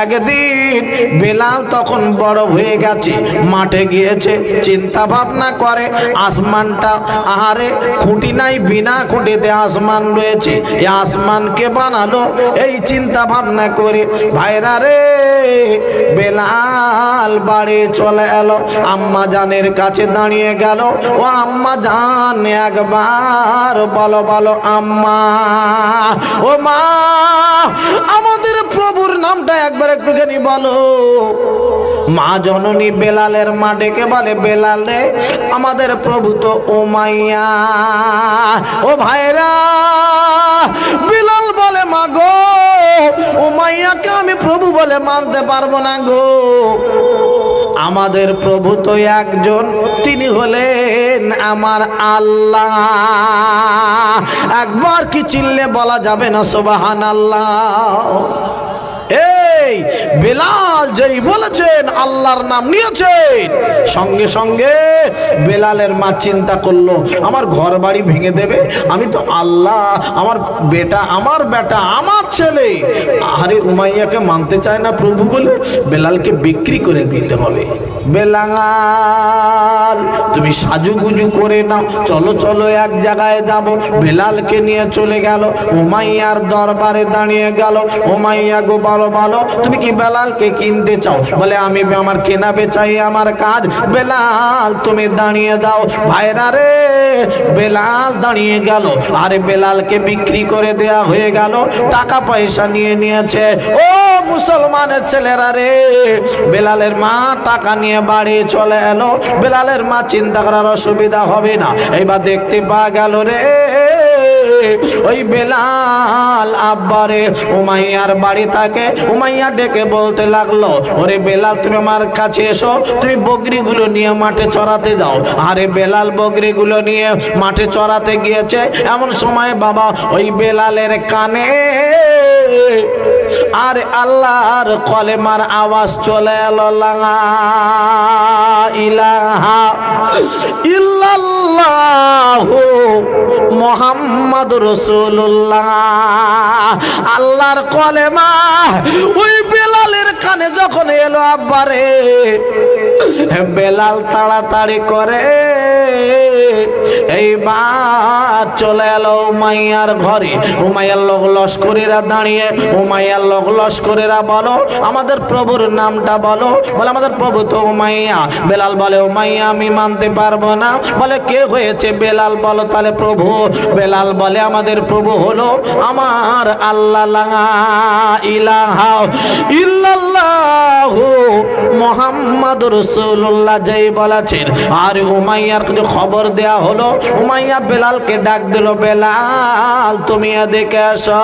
একদিন বেলাল তখন বড় হয়ে গেছে, মাঠে গিয়েছে, চিন্তা ভাবনা করে আসমানটা আহারে খুঁটি নাই, বিনা খুঁটিতে আসমান রয়েছে, এই আসমানকে বানালো। এই চিন্তা ভাবনা করে ভাইরা রে বেলাল বাড়ি চলে এলো, আম্মা জানের কাছে দাঁড়িয়ে গেল। ও আম্মা জান একবার বলো বলো আম্মা, ও মা আমাদের প্রভুর নামটা একবার একটুখানি বলো। মা জননী বেলালের মা ডেকে বলে, বেলাল রে আমাদের প্রভু তো উমাইয়া। ও ভাইরা বেলাল বলে, মা গো উমাইয়াকে আমি প্রভু বলে মানতে পারবো না গো, আমাদের প্রভু তো একজন, তিনি হলেন আমার আল্লাহ। একবার কি চিল্লে বলা যাবে না সুবহানাল্লাহ? এই বেলাল যেই বলেছেন আল্লাহর নাম নিয়েছেন, সঙ্গে সঙ্গে বেলালের মা চিন্তা করলো আমার ঘর বাড়ি ভেঙে দেবে, আমি তো আল্লাহ, আমার বেটা আমার ছেলে, আরে উমাইয়াকে মানতে চায় না প্রভু বলে বেলালকে বিক্রি করে দিতে হবে। বেলাল তুমি সাজুগুজু করে নাও, চলো চলো এক জায়গায় যাব। বেলালকে নিয়ে চলে গেল, উমাইয়ার দরবারে দাঁড়িয়ে গেল। উমাইয়া গো বলো বলো তুমি কি বেলালকে কিনতে চাও? বলে আমি আমার কেনা বেচাই আমার কাজ। বেলাল তুমি দাঁড়িয়ে দাও। ভাইরা রে বেলাল দাঁড়িয়ে গেল, আরে বেলালকে বিক্রি করে দেয়া হয়ে গেল, টাকা পয়সা নিয়ে নিয়েছে। ও মুসলমানের ছেলেরা রে, বেলালের মা টাকা নিয়ে বাড়ি চলে এলো। বেলালের মা চিন্তা করার অসুবিধা হবে না, এবার দেখতে পাওয়া গেল রে ওই বেলাল আব্বারে উমাইয়ার বাড়ি থাকে। উমাইয়া ডেকে বলতে লাগলো, ওরে বেলাল তুমি আমার কাছে এসো, তুমি বকরিগুলো নিয়ে মাঠে চড়াতে যাও। আরে বেলাল বকরিগুলো নিয়ে মাঠে চড়াতে গিয়েছে, এমন সময় বাবা ওই বেলালের কানে আর আল্লাহর কলেমার আওয়াজ চলে এলো, লা ইলাহা ইল্লাল্লাহু মুহাম্মাদুর রাসূলুল্লাহ। আল্লাহর কলেমা ওই বেলালের কানে যখন এলো আব্বারে, বেলাল তাড়াতাড়ি করে এইবার চলে এলো উমাইয়ার ঘরে। উমাইয়ার লোক লস্করেরা দাঁড়িয়ে, উমাইয়ার লোক লস্করেরা বলো আমাদের প্রভুর নামটা বলো। বলে আমাদের প্রভু তো উমাইয়া। বেলাল বলে উমাইয়া আমি মানতে পারবো না। বলে কে হয়েছে বেলাল বলো তাহলে প্রভু। বেলাল বলে আমাদের প্রভু হলো আমার আল্লাহ, লা ইলাহা ইল্লাল্লাহু মুহাম্মাদুর রাসূলুল্লাহ যেই বলেছেন। আর উমাইয়ার কাছে খবর দেয়া হলো। উমাইয়া বেলালকে ডাক দিল, বেলাল তুমি এদিকে এসো,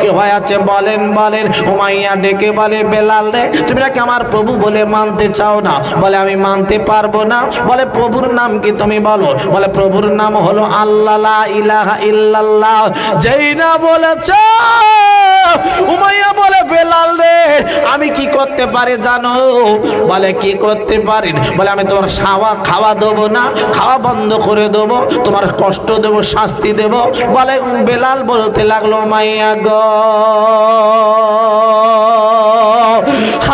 কি হয়েছে বলেন বলেন। উমাইয়া ডেকে বলে, বেলাল রে তুমি নাকি আমার প্রভু বলে মানতে চাও না? বলে আমি মানতে পারবো না। বলে প্রভুর নাম কি তুমি বলো। বলে প্রভুর নাম হলো আল্লাহ, লা ইলাহা ইল্লাল্লাহ। যেই না বলেছে উমাইয়া বলে, বেলাল রে আমি কি করতে পারি জানো? বলে কি করতে পারেন? বলে আমি তোমার খাওয়া দেবো না, খাওয়া বন্ধ করে দেবো, তোমার কষ্ট দেবো, শাস্তি দেব। বলে বেলাল বলতে লাগলো, উমাইয়া গো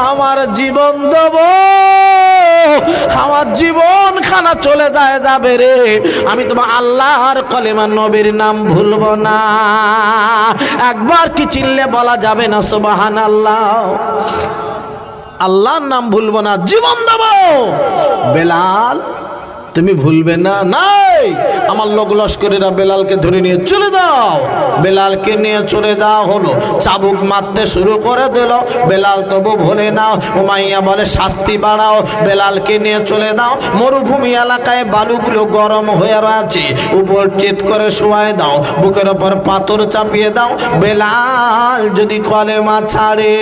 আমার জীবন দেব, আমার জীবন খানা চলে যাবে রে, আমি তোমার আল্লাহর কলেমা নবীর নাম ভুলবো না। একবার কি চিল্লে বলা যাবে না সুবহানাল্লাহ? আল্লাহর নাম ভুলবো না, জীবন দেব। বেলাল তুমি ভুলবে না? নাই, আমার লোক লস্করেরা বেলালকে ধরে নিয়ে চলে দাও। বেলালকে নিয়ে চলে যাওয়া হলো, চাবুক মারতে শুরু করে দিল। বেলাল তবু ভোলে না। উমাইয়া বলে শাস্তি বাড়াও, বেলালকে নিয়ে চলে দাও। মরুভূমি এলাকায় বালুগুলো গরম হয়ে আছে, উপর চিত করে শোয়াই দাও, বুকের ওপর পাথর চাপিয়ে দাও। বেলাল যদি কলেমা ছাড়ে,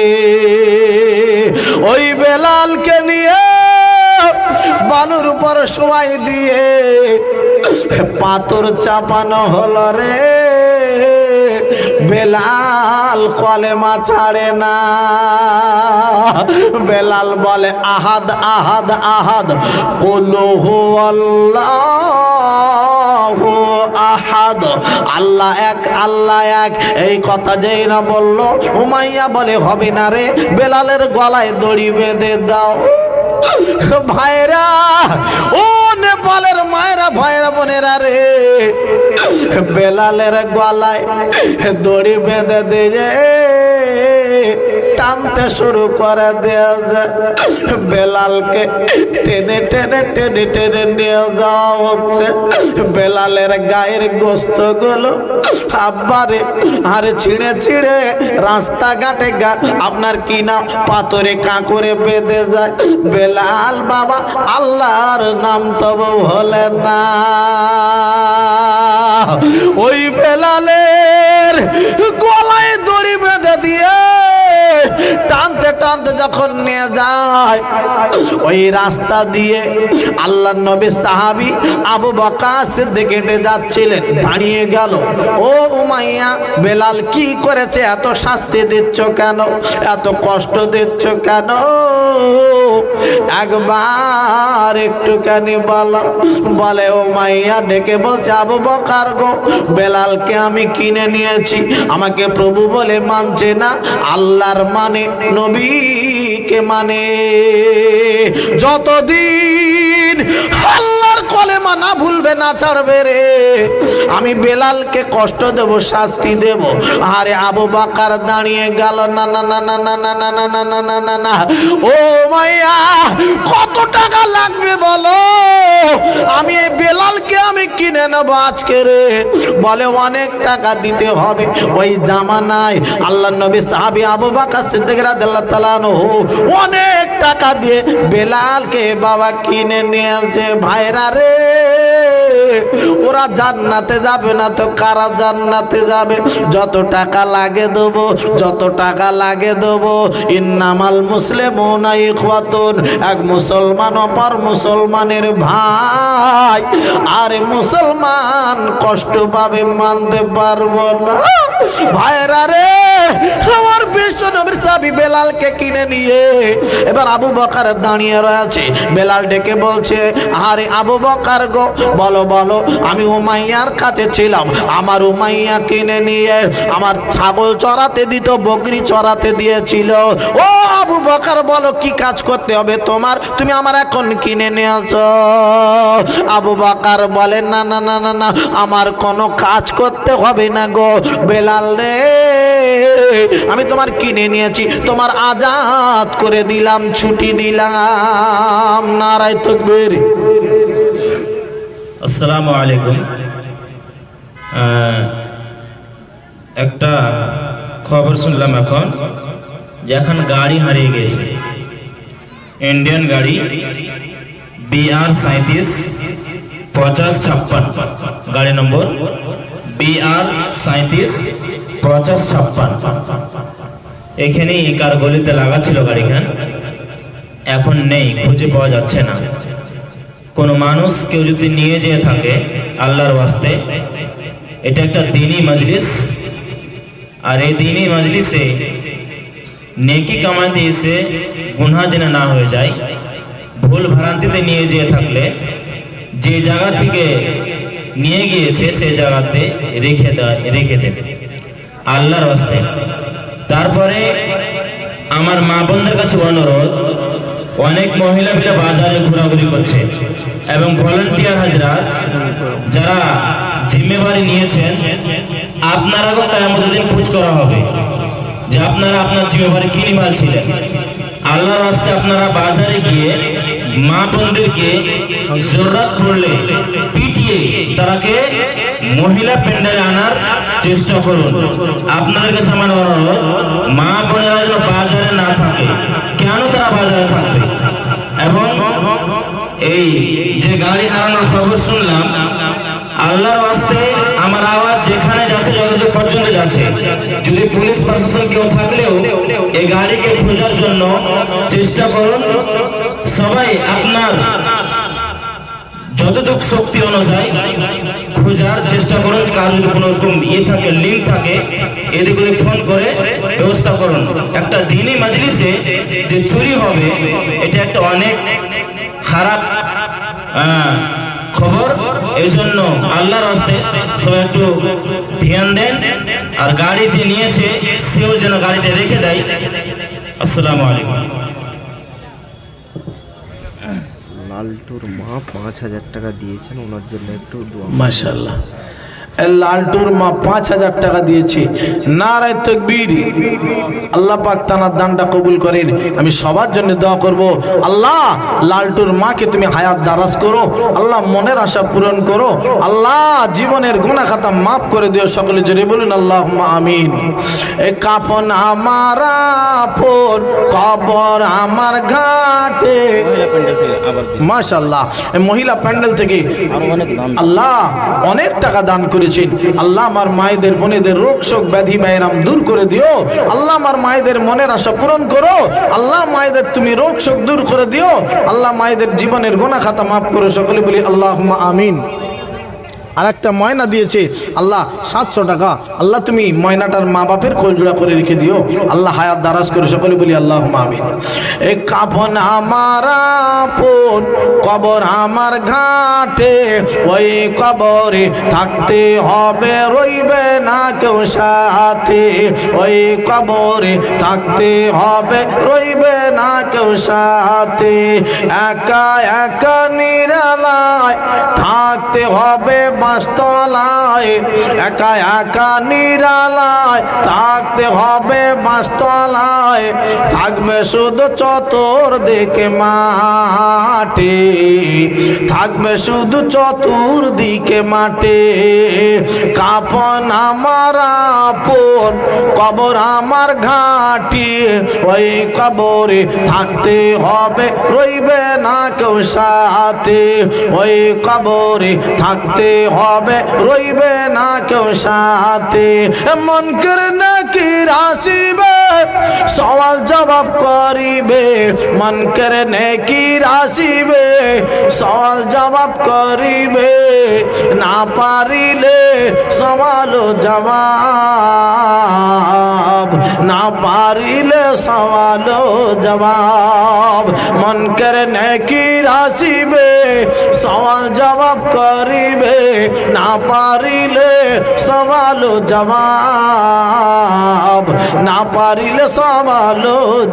ওই বেলালকে নিয়ে বালুর উপর শোয়াই দিয়ে পাথর চাপানো হলো রে। বেলাল কলেমা ছাড়ে না। বেলাল বলে আহাদ আহাদ আহাদ কুল হুয়াল্লাহু আহাদ, আল্লাহ এক আল্লাহ এক। এই কথা যেই না বললো, উমাইয়া বলে হবে না রে, বেলালের গলায় দড়ি বেঁধে দাও। ভাইরা, ও নেপালের মায়েরা, ভাইরা বোনেরা রে, বেলালের গলায় দড়ি বেঁধে দিয়ে টানতে শুরু করে দিয়েছে। বেলালকে টেনে টেনে টেনে টেনে নিয়ে যাওয়া হচ্ছে। বেলালের গায়ের গোস্ত গুলো আব্বারে আরে ছিঁড়ে ছিঁড়ে রাস্তাঘাটে আপনার কিনা পাথরে কাঁকড়ে বেঁধে যায়। বেলাল বাবা আল্লাহর নাম তবু হলে না। ওই বেলালের গলায় দড়ি বেঁধে দিয়ে টানতে টানতে যখন নিয়ে যায়, ওই রাস্তা দিয়ে আল্লাহর নবী সাহাবী আবু বকর সিদ্দিক হেঁটে যাচ্ছিলেন। দাঁড়িয়ে গেল, ও উমাইয়া, বেলাল কি করেছে? এত শাস্তি দিচ্ছ কেন? এত কষ্ট দিচ্ছ কেন? একবার একটুখানি বলো। বলে উমাইয়া ডেকে বলছে, আবু বকর গো, বেলালকে আমি কিনে নিয়েছি, আমাকে প্রভু বলে মানছে না, আল্লাহর মানে, নবীকে মানে। যতদিন আল্লাহর কলেমা না ভুলবে না ছাড়বে রে, আমি বেলালকে কষ্ট দেব, শাস্তি দেব। আরে আবু বকর দাঁড়িয়ে গেল, না না না না না না না না না না না না না। ও মাইয়া, কত টাকা লাগবে বলো, আমি এই বেলালকে আমি কিনে নেবো আজকে রে। বলে অনেক টাকা দিতে হবে। ওই জামানায় আল্লাহর নবী সাহাবী আবু বকর সিদ্দিক রাদিয়াল্লাহু তাআলা আনহু অনেক টাকা দিয়ে বেলালকে বাবা কিনে নিয়েছে। ভাইরা রে, ওরা জান্নাতে যাবে না তো কারা জান্নাতে যাবে? যত টাকা লাগে দেবো, যত টাকা লাগে দেবো। ইন্নামাল মুসলিমুনা ইখওয়াতুন, এক মুসলমান অপর মুসলমানের ভাই। আরে মুসলমান কষ্ট পাবে, মানতে পারবো না। ভাইরা রে, আমার বিশ্ব নবীর সাহাবী বেলালকে কিনে নিয়ে এবার আবু বকর দাঁড়িয়ে রয়েছে। বেলাল ডেকে বলছে, আরে আবু বকর গো, বলো বলো, আমি উমাইয়ার কাছে ছিলাম, আমার উমাইয়া কিনে নিয়ে আমার ছাগল চড়াতে দিত, বকরি চড়াতে দিয়েছিল। ও আবু বকর, বলো কি কাজ করতে হবে তোমার, তুমি আমার এখন কিনে নিয়েছো। আবু বকর বলে, না না না না না, আমার কোনো কাজ করতে হবে না গো বেলাল রে, আমি তোমার কিনে নিয়েছি, তোমার আজাদ করে দিলাম, ছুটি দিলাম। নারায়ে তাকবীর। আসসালামু আলাইকুম। একটা খবর শুনলাম এখন, যে এখন গাড়ি হারিয়ে গেছে, ইন্ডিয়ান গাড়ি BR37 5056, গাড়ি নম্বর BR37 5056। এখানে কার গলিতে লাগা ছিল গাড়িখান, এখন নেই, খুঁজে পাওয়া যাচ্ছে না। কোনো মানুষ কেউ যদি নিয়ে যেয়ে থাকে আল্লাহর ওয়াস্তে, এটা একটা দ্বীনি মজলিস, আর এই দ্বীনি মজলিসে নেকি কামাতে এসে গুনাহ যেন না হয়ে যায়, ভুল ভ্রান্তিতে নিয়ে যেয়ে থাকলে যে জায়গা থেকে নিয়ে গিয়েছে সে জায়গাতে রেখে দেবে আল্লাহর ওয়াস্তে। তারপরে আমার মা বোনদের কাছে অনুরোধ, অনেক মহিলা মিলে বাজারে ঘোরাঘুরি করছে এবং ভলান্টিয়ার হাজরা যারা জিম্মেদারি নিয়েছেন, আপনারাও কিয়ামতের দিন পুছ করা হবে যে আপনারা আপনার জিম্মেদারি কি নিভাচ্ছিলেন। আল্লাহর রাস্তে আপনারা বাজারে গিয়ে মা বোনদেরকে জরুরত পড়লে পিটিয়ে তারাকে মহিলা প্যান্ডেলে আনার চেষ্টা করুন। আপনাদের কাছে আমার অনুরোধ, মা বোনেরা যেন বাজারে না থাকে। কেন তারা বাজারে থাকবে? এবং এই যে গাড়ি হারানোর খবর শুনলাম, আল্লাহর ওয়াস্তে আমার আওয়াজ যেখানে যাচ্ছে, যতদূর পর্যন্ত যাচ্ছে, যদি পুলিশ প্রশাসন কেউ থাকলেও এই গাড়িকে খোঁজার জন্য চেষ্টা করুন। সবাই আপনার যতটুকু শক্তি অনুযায়ী খোঁজার চেষ্টা করুন। কারো যদি কোনো রকম থাকে, লিঙ্ক থাকে, এদিকে ফোন করে ব্যবস্থা করুন। একটা দিনই মাজলিসে যে চুরি হবে, এটা একটা অনেক খারাপ খবর। এই জন্য আল্লাহর রাস্তায় সবাই একটু ধ্যান দেন, আর গাড়ি যে নিয়েছে সেও যেন গাড়িতে রেখে দেয়। আসসালামু আলাইকুম। লালটুর মা 5,000 টাকা দিয়েছেন, ওনার জন্য একটু দোয়া। মাশাআল্লাহ, লালটুর মা 5,000 টাকা দিয়েছে। নারায়ে তাকবীর। আল্লাহ পাক তানার দানটা কবুল করেন। আমি সবার জন্য দোয়া করব, আল্লাহ লালটুর মাকে তুমি হায়াত দারাজ করো, আল্লাহ মনের আশা পূরণ করো, আল্লাহ জীবনের গুনাহ খাতা মাফ করে দিও। সকলে জোরে বলুন আল্লাহুম্মা আমিন। এ কাফন আমার আপন, কবর আমার ঘাটে। মাশাআল্লাহ, এই মহিলা প্যান্ডেল থেকে আল্লাহ অনেক টাকা দান করেছেন। আল্লাহ আমার মায়েদের বোনেদের রোগ শোক ব্যাধি ব্যায়াম দূর করে দিও। আল্লাহ আমার মায়েদের মনের আশা পূরণ করো। আল্লাহ মায়েদের তুমি রোগ শোক দূর করে দিও। আল্লাহ মায়েদের জীবনের গুনাহ খাতা মাফ করো। সকলে বলি আল্লাহুম্মা আমিন। আর একটা ময়না দিয়েছে আল্লাহ 700 টাকা। আল্লাহ তুমি ময়নাটার মা বাপের কোলজোড়া করে রেখে দিও। আল্লাহ হায়াত দারাজ করে। সকলে বলি আল্লাহুম্মা আমিন। এ কাফন আমার আপন, কবর আমার ঘাটে, ওই কবরে থাকতে হবে, রইবে না কেউ সাথে। ওই কবরে থাকতে হবে, রইবে না কেউ সাথে। একা একা নিরালায় থাকতে হবে বাঁশতলায়। একা একা নিরালায় থাকতে হবে বাঁশতলায়। থাকবে শুধু চতুর্দিকে মাটি, থাকবে শুধু চতুর্দিকে মাটি। কাফন আমার আপন, কবর আমার ঘাটি, ওই কবরে থাকতে হবে, রইবে না কেউ সাথে। ওই কবরে থাকতে হবে, রইবে না কেউ সাথে। মন করে নাকি আসিবে, সওয়াল জবাব করিবে। মন করে নাকি আসিবে, সওয়াল জবাব করিবে। না পারিলে সওয়াল জবাব, না পারিলে সওয়াল জবাব। মন করে নাকি আসিবে, সওয়াল জবাব করিবে। না পারিলে সওয়াল জবাব, না পারিলে সওয়াল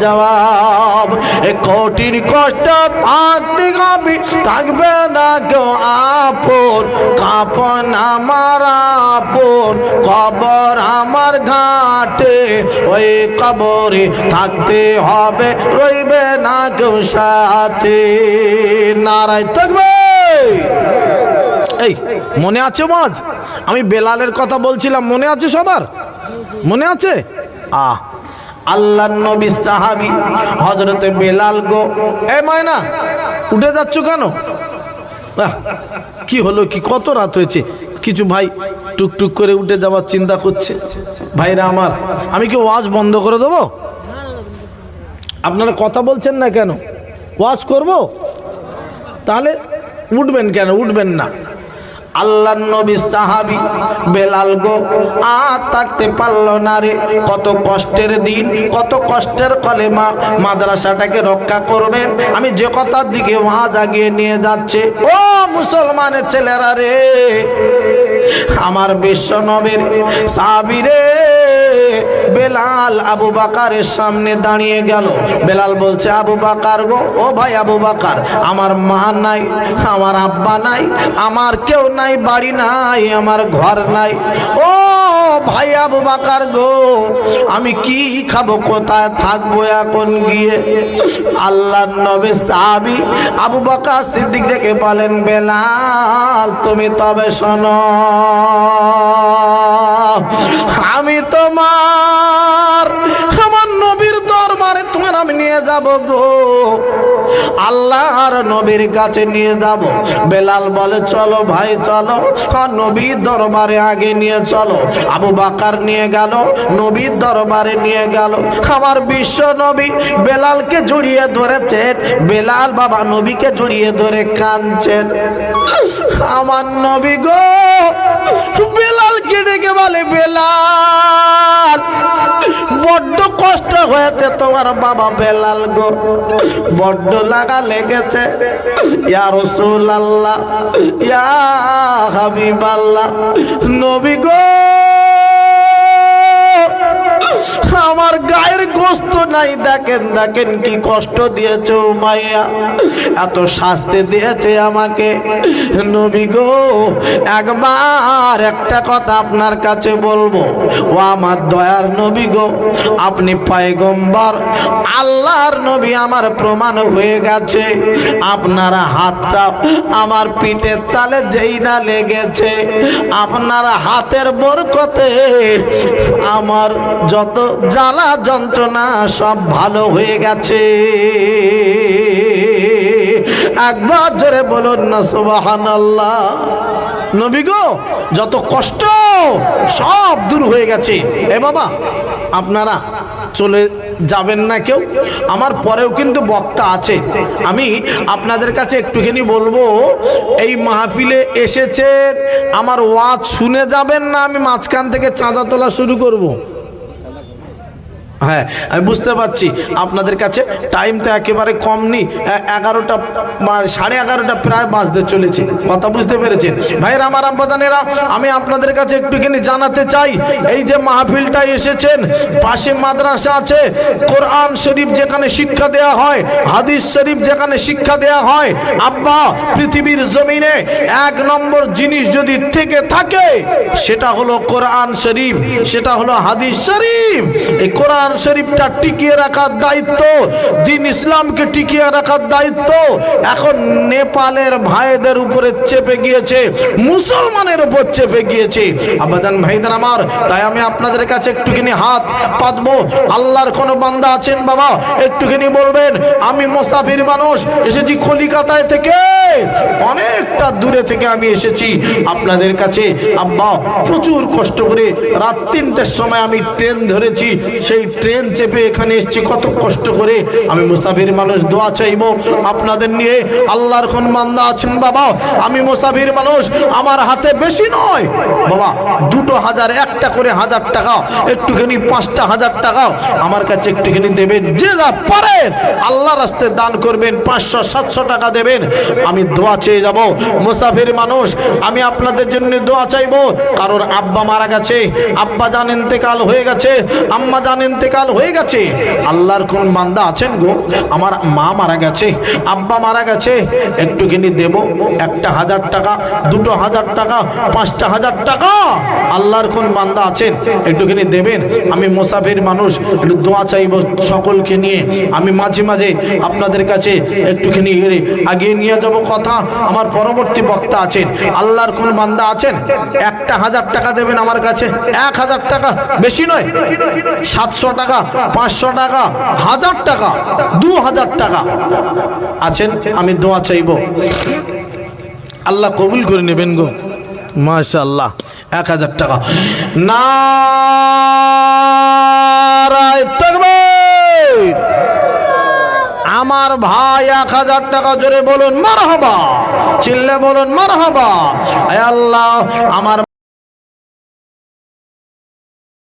জবাব। এ কঠিন কষ্ট থাকতে হবে, থাকবে না কেউ আপন। কাফন আমার আপন, কবর আমার ঘাটে, ওই কবরে থাকতে হবে, রইবে না কেউ সাথে। নারায়ে তাকবীর। এই মনে আছে মাঝ আমি বেলালের কথা বলছিলাম, মনে আছে সবার? মনে আছে? আল্লাহর নবী সাহাবী হযরতে বেলাল গো। এ ময়না, উঠে যাচ্ছ কেন? কি হলো, কি কত রাত হয়েছে? কিছু ভাই টুকটুক করে উঠে যাওয়ার চিন্তা করছে। ভাইরা আমার, আমি কি ওয়াজ বন্ধ করে দেবো? আপনারা কথা বলছেন না কেন? ওয়াজ করব? তাহলে উঠবেন কেন? উঠবেন না। আল্লাহর নবী সাহাবী বেলাল গো আর থাকতে পারলো না রে। কত কষ্টের দিন, কত কষ্টের কলেমা। মাদ্রাসাটাকে রক্ষা করবেন, আমি যে কথার দিকে ওয়াজ আগিয়ে নিয়ে যাচ্ছে। ও মুসলমানের ছেলেরা রে, আমার বিশ্ব নবীর সাহাবী রে বেলাল আবু বকরের সামনে দাঁড়িয়ে গেল। বেলাল বলছে, আবু বকর গো, ও ভাই আবু বকর, আমার মা নাই, আমার আব্বা নাই, আমার কেউ নাই, বাড়ি নাই, আমার ঘর নাই। ও ভাই আবু বকর গো, আমি কি খাবো, কোথায় থাকবো এখন গিয়ে? আল্লাহর নবী সাহাবী আবু বকর সিদ্দিক রেখে বলেন, বেলাল তুমি তবে শোনো, আমি তোমার আমার নবীর দরবারে তোমার আমি নিয়ে যাব গো, আল্লাহর নবীর কাছে নিয়ে যাব। বেলাল বলে চলো ভাই চলো, নবীর দরবারে আগে নিয়ে চলো। আবু বাকার নিয়ে গেল, নবীর দরবারে নিয়ে গেল। আমার বিশ্ব নবী বেলালকে জড়িয়ে ধরেছেন, বেলাল বাবা নবীকে জড়িয়ে ধরে কাঁদছেন। আমার নবী গো বেলালকে ডেকে বলে, বেলাল বড্ড কষ্ট হয়েছে তোমার বাবা বেলাল গো, বড্ড লাগা লেগেছে। ইয়া রাসূলুল্লাহ, ইয়া হাবিবাল্লাহ, নবী গো আমার গায়ের গোস্ত নাই, দেখেন দেখেন কি কষ্ট দিয়েছে উমাইয়া, এত শাস্তি দিয়েছে আমাকে। নবী গো একবার একটা কথা আপনার কাছে বলবো, ও আমার দয়ার নবী গো, আপনি পয়গম্বর, আল্লাহর নবী আমার প্রমাণ হয়ে গেছে। আপনার হাতটা আমার পিঠের চালে যেই না লেগেছে, আপনার হাতের বরকতে আমার যত জ্বালা যন্ত্রণা সব ভালো হয়ে গেছে। একবার জোরে বলুন না সুবহানাল্লাহ। নবী গো যত কষ্ট সব দূর হয়ে গেছে। এ বাবা আপনারা চলে যাবেন না কেউ, আমার পরেও কিন্তু বক্তা আছে। আমি আপনাদের কাছে একটুখানি বলবো, এই মাহফিলে এসেছেন, আমার ওয়াজ শুনে যাবেন না আমি মাঝখান থেকে চাঁদা তোলা শুরু করব? হ্যাঁ আমি বুঝতে পারছি আপনাদের কাছে টাইম তো একেবারে কম নেই, 11টা 11:30 প্রায় বাজতে চলেছে, কথা বুঝতে পেরেছেন? ভাইরা আমার আব্বাদানেরা, আমি আপনাদের কাছে একটুখানি জানাতে চাই, এই যে মাহফিলটা এসেছেন, পাশে মাদ্রাসা আছে, কোরআন শরীফ যেখানে শিক্ষা দেয়া হয়, হাদিস শরীফ যেখানে শিক্ষা দেয়া হয়, আব্বা পৃথিবীর জমিনে 1 নম্বর জিনিস যদি থেকে থাকে সেটা হলো কোরআন শরীফ, সেটা হলো হাদিস শরীফ। এই কোরআন শরীফটা টিকিয়ে রাখার দায়িত্ব, দ্বীন ইসলামকে টিকিয়ে রাখার দায়িত্ব এখন নেপালের ভাইদের উপরে চেপে গিয়েছে, মুসলমানের উপর চেপে গিয়েছে। আবাদান ভাইদের আমার, তাই আমি আপনাদের কাছে একটুখানি হাত পাতবো। আল্লাহর কোনো বান্দা আছেন বাবা একটুখানি বলবেন, আমি মুসাফির মানুষ, এসেছি কলিকাতায় থেকে, অনেকটা দূরে থেকে আমি এসেছি আপনাদের কাছে। আব্বা প্রচুর কষ্ট করে রাত 3টের সময় আমি ট্রেন ধরেছি, সেই ট্রেন চেপে এখানে এসেছি কত কষ্ট করে। আমি মুসাফির মানুষ, দোয়া চাইবো আপনাদের নিয়ে। আল্লাহর কোন বান্দা আছেন বাবা, আমি মুসাফির মানুষ, আমার হাতে বেশি নয় বাবা, 2000 একটা করে 1000 টাকা, একটুখানি 5টা 1000 টাকা আমার কাছে একটুখানি দেবেন, যে যা পারেন আল্লাহর রাস্তায় দান করবেন, 500-700 টাকা দেবেন, আমি দোয়া চেয়ে যাব। মুসাফির মানুষ, আমি আপনাদের জন্য দোয়া চাইবো। কারোর আব্বা মারা গেছে, আব্বা জান ইন্তেকাল হয়ে গেছে, আম্মা জান ইন্তেকাল হয়ে গেছে, আল্লাহর কোন বান্দা আছেন গো, আমার মা মারা গেছে, আব্বা মারা গেছে, একটুখানি দেব, 1টা 1000 টাকা, 2টো 1000 টাকা, 5টা 1000 টাকা, আল্লাহর কোন বান্দা আছেন একটুখানি দেবেন। আমি মুসাফির মানুষ, একটু দোয়া চাইবো সকলকে নিয়ে। আমি মাঝে মাঝে আপনাদের কাছে একটুখানি আগিয়ে নিয়ে যাব কথা। আমার পরবর্তী বক্তা আছেন, আল্লাহর কোন বান্দা আছেন 1টা 1000 টাকা দেবেন আমার কাছে, 1000 টাকা, বেশি নয়, 700 টাকা, 500 টাকা, 1000 টাকা, 2000 টাকা আছেন, আমি দোয়া চাইব, আল্লাহ কবুল করে নেবেন গো। মাশাআল্লাহ, 1000 টাকা। নারায়ে তাকবীর। আমার ভাই 1000 টাকা, জোরে বলুন মারহাবা, চিল্লে বলুন মারহাবা। আয় আল্লাহ, আমার